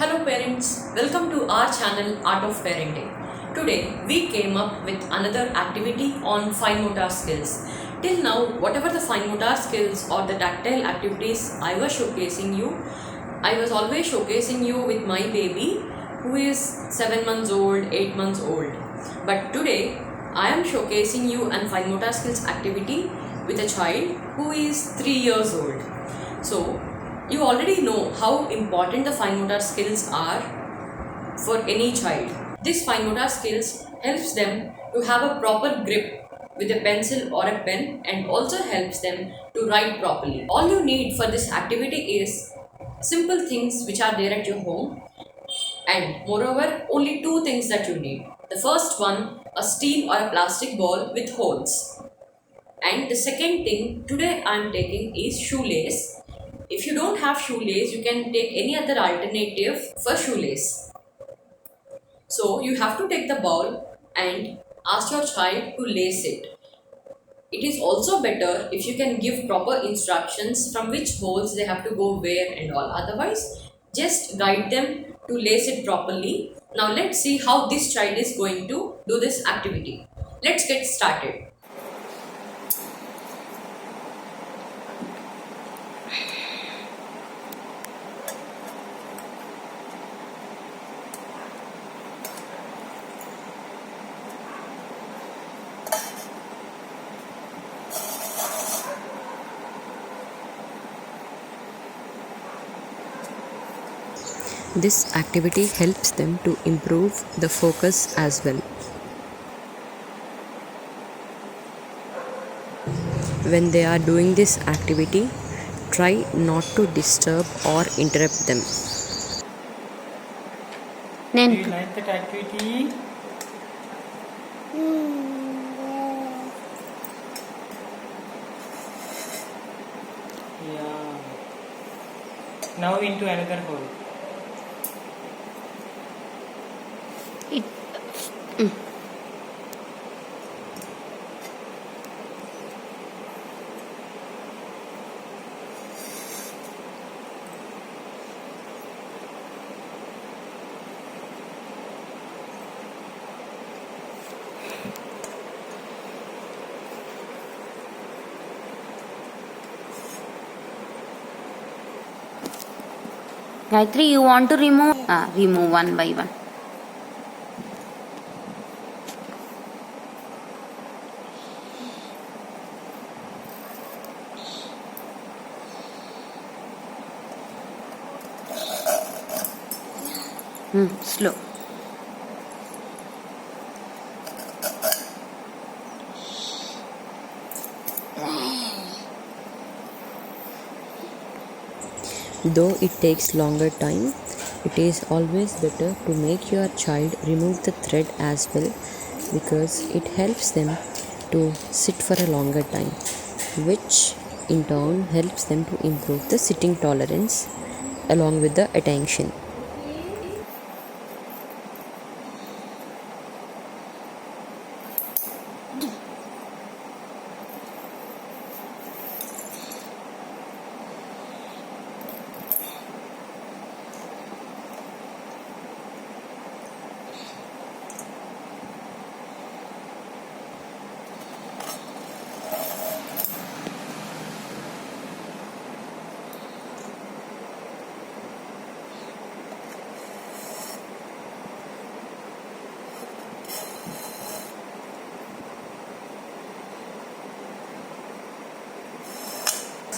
Hello parents, welcome to our channel Art of Parenting. Today we came up with another activity on fine motor skills. Till now, whatever the fine motor skills or the tactile activities I was showcasing you, I was always showcasing you with my baby who is 7 months old, 8 months old. But today I am showcasing you an fine motor skills activity with a child who is 3 years old. So you already know how important the fine motor skills are for any child. This fine motor skills helps them to have a proper grip with a pencil or a pen and also helps them to write properly. All you need for this activity is simple things which are there at your home, and moreover only two things that you need. The first one, a steel or a plastic ball with holes. And the second thing today I am taking is shoelace. If you don't have shoelace, you can take any other alternative for shoelace. So you have to take the ball and ask your child to lace it. It is also better if you can give proper instructions from which holes they have to go where and all. Otherwise, just guide them to lace it properly. Now let's see how this child is going to do this activity. Let's get started. This activity helps them to improve the focus as well. When they are doing this activity, try not to disturb or interrupt them. Do you like that activity? Yeah. Now into another hole. Gayatri, you want to remove? Remove one by one. Slow. Though it takes longer time, it is always better to make your child remove the thread as well, because it helps them to sit for a longer time, which in turn helps them to improve the sitting tolerance along with the attention.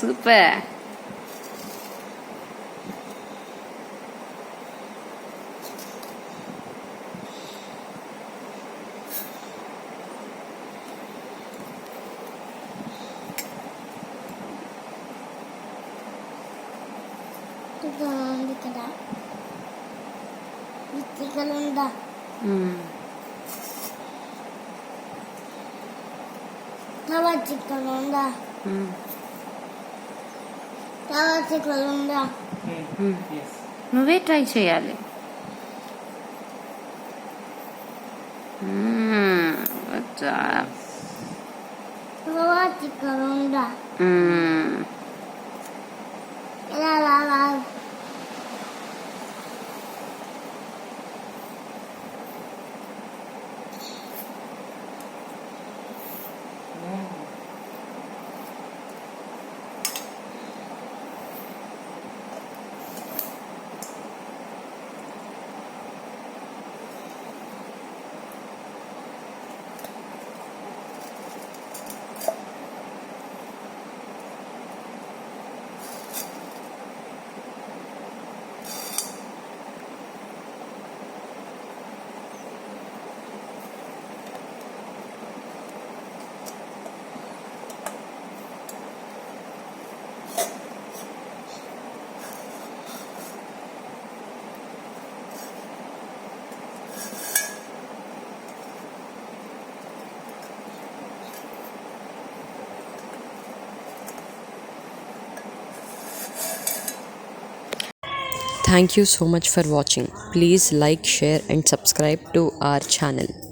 Super. Yes. నువ్వే try చేయాలి. Thank you so much for watching. Please like, share and subscribe to our channel.